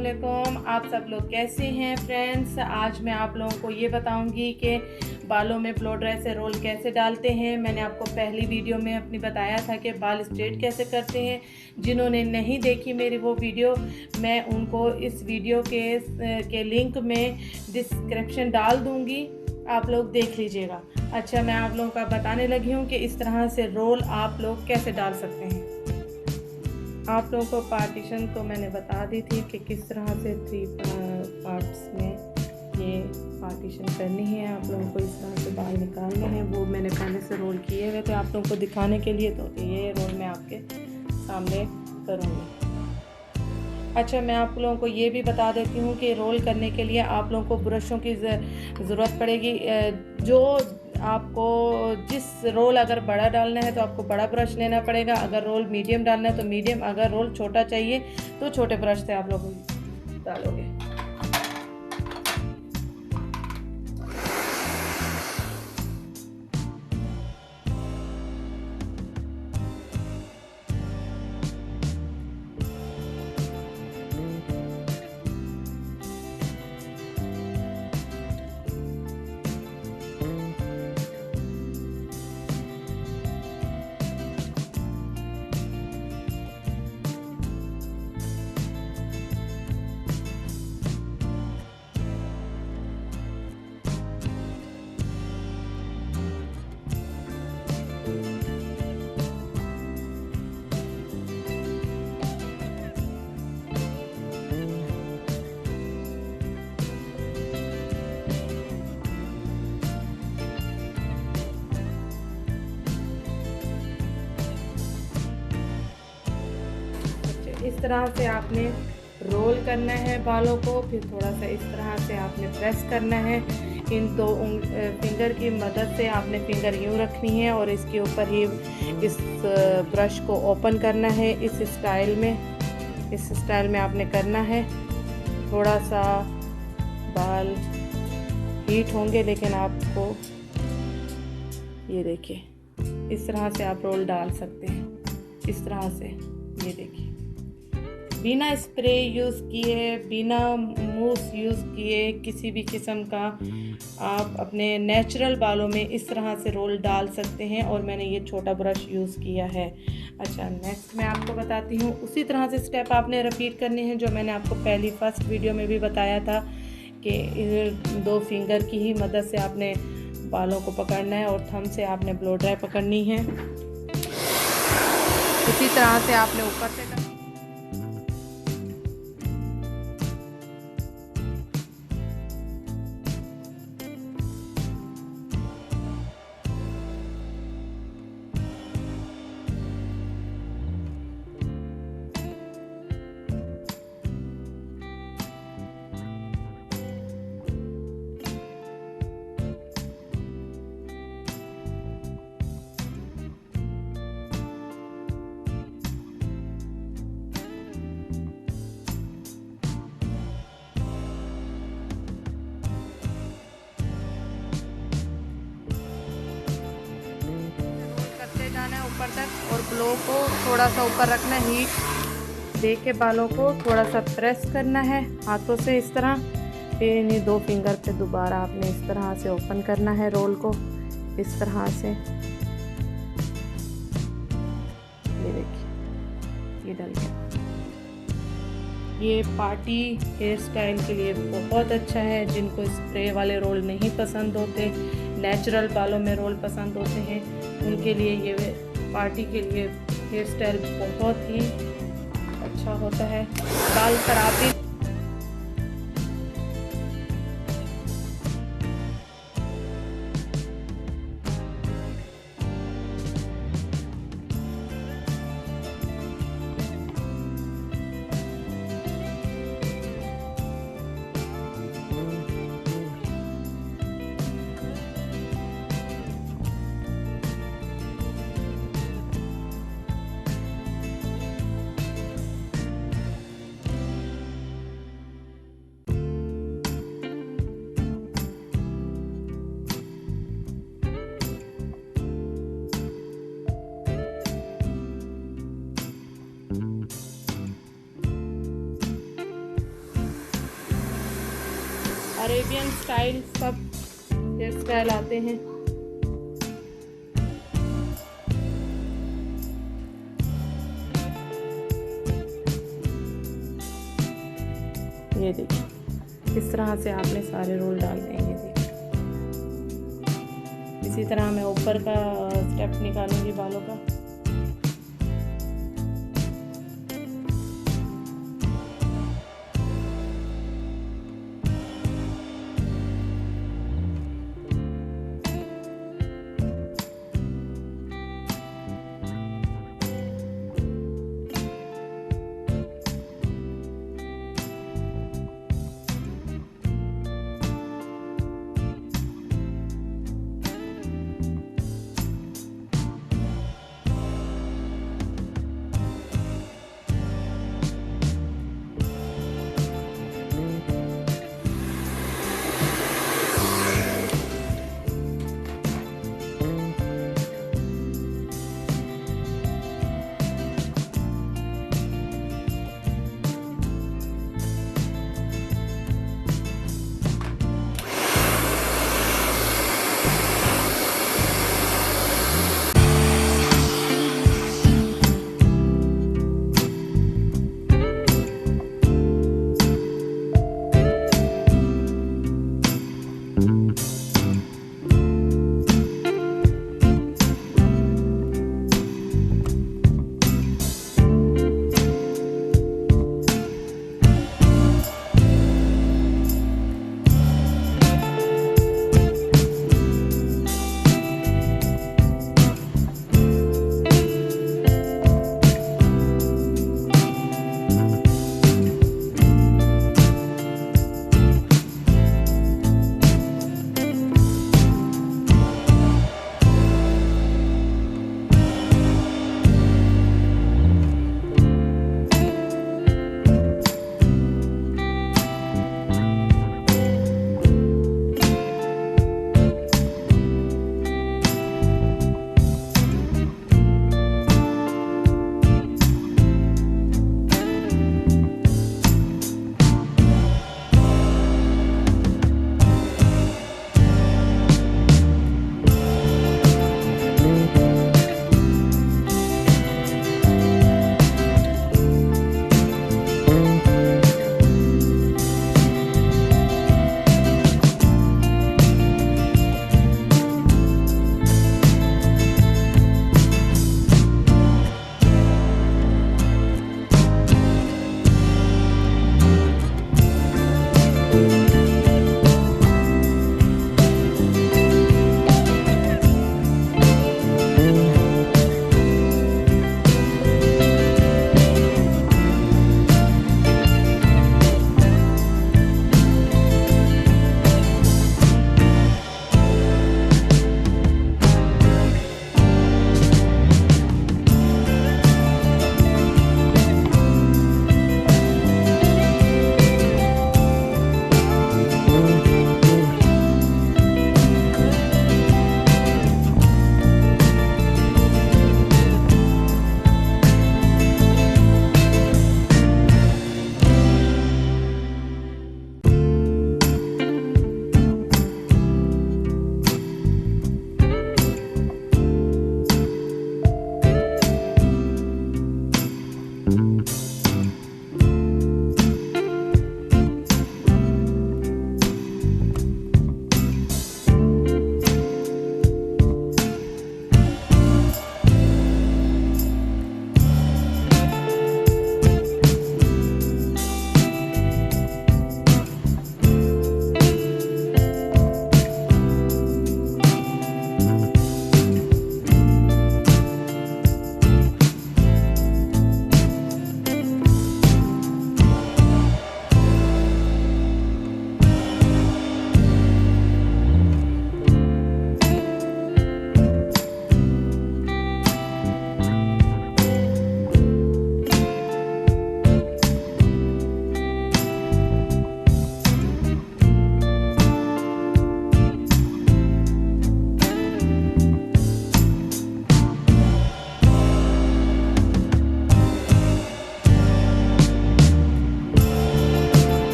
वालेकुम। आप सब लोग कैसे हैं फ्रेंड्स। आज मैं आप लोगों को ये बताऊंगी कि बालों में ब्लो ड्राई से रोल कैसे डालते हैं। मैंने आपको पहली वीडियो में अपनी बताया था कि बाल स्ट्रेट कैसे करते हैं। जिन्होंने नहीं देखी मेरी वो वीडियो, मैं उनको इस वीडियो के लिंक में डिस्क्रिप्शन डाल दूँगी, आप लोग देख लीजिएगा। अच्छा, मैं आप लोगों का बताने लगी हूँ कि इस तरह से रोल आप लोग कैसे डाल सकते हैं। आप लोगों को पार्टीशन तो मैंने बता दी थी कि किस तरह से 3 पार्ट्स में ये पार्टीशन करनी है। आप लोगों को इस तरह से बाल निकालने हैं, वो मैंने पहले से रोल किए हुए थे आप लोगों को दिखाने के लिए, तो ये रोल मैं आपके सामने करूँगी। अच्छा, मैं आप लोगों को ये भी बता देती हूँ कि रोल करने के लिए आप लोगों को ब्रशों की ज़रूरत पड़ेगी। जो आपको जिस रोल अगर बड़ा डालना है तो आपको बड़ा ब्रश लेना पड़ेगा, अगर रोल मीडियम डालना है तो मीडियम, अगर रोल छोटा चाहिए तो छोटे ब्रश से आप लोग डालोगे। इस तरह से आपने रोल करना है बालों को, फिर थोड़ा सा इस तरह से आपने प्रेस करना है। इन दो फिंगर की मदद से आपने फिंगर यूँ रखनी है और इसके ऊपर ही इस ब्रश को ओपन करना है। इस स्टाइल में आपने करना है। थोड़ा सा बाल हीट होंगे, लेकिन आपको ये देखिए इस तरह से आप रोल डाल सकते हैं। इस तरह से ये देखिए, बिना स्प्रे यूज़ किए, बिना मूस यूज़ किए, किसी भी किस्म का आप अपने नेचुरल बालों में इस तरह से रोल डाल सकते हैं। और मैंने ये छोटा ब्रश यूज़ किया है। अच्छा, नेक्स्ट मैं आपको बताती हूँ। उसी तरह से स्टेप आपने रिपीट करने हैं जो मैंने आपको पहली फर्स्ट वीडियो में भी बताया था कि 2 फिंगर की ही मदद से आपने बालों को पकड़ना है और थंब से आपने ब्लो ड्राई पकड़नी है। इसी तरह से आपने ऊपर से ऊपर तक और ब्लो को थोड़ा सा ऊपर रखना, हीट दे के बालों को थोड़ा सा प्रेस करना है हाथों से इस तरह। फिर इन्हीं 2 फिंगर पे दोबारा आपने इस तरह से ओपन करना है रोल को, इस तरह से। ये देखिए, ये डल गया। ये पार्टी हेयर स्टाइल के लिए बहुत अच्छा है। जिनको स्प्रे वाले रोल नहीं पसंद होते, नेचुरल बालों में रोल पसंद होते हैं, उनके लिए ये पार्टी के लिए हेयर स्टाइल बहुत ही अच्छा होता है। बाल खराब भी अरेबियन स्टाइल सब हेयर स्टाइल आते हैं। ये देखिए इस तरह से आपने सारे रोल डाल देंगे। देखिए इसी तरह मैं ऊपर का स्टेप निकालूंगी बालों का।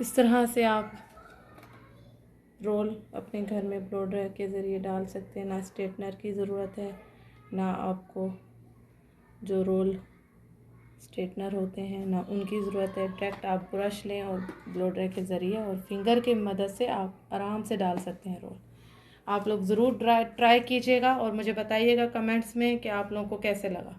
इस तरह से आप रोल अपने घर में ब्लो ड्रायर के ज़रिए डाल सकते हैं। ना स्ट्रेटनर की ज़रूरत है, ना आपको जो रोल स्ट्रेटनर होते हैं ना उनकी ज़रूरत है। डायरेक्ट आप ब्रश लें और ब्लो ड्रायर के ज़रिए और फिंगर की मदद से आप आराम से डाल सकते हैं रोल। आप लोग ज़रूर ट्राई कीजिएगा और मुझे बताइएगा कमेंट्स में कि आप लोगों को कैसे लगा।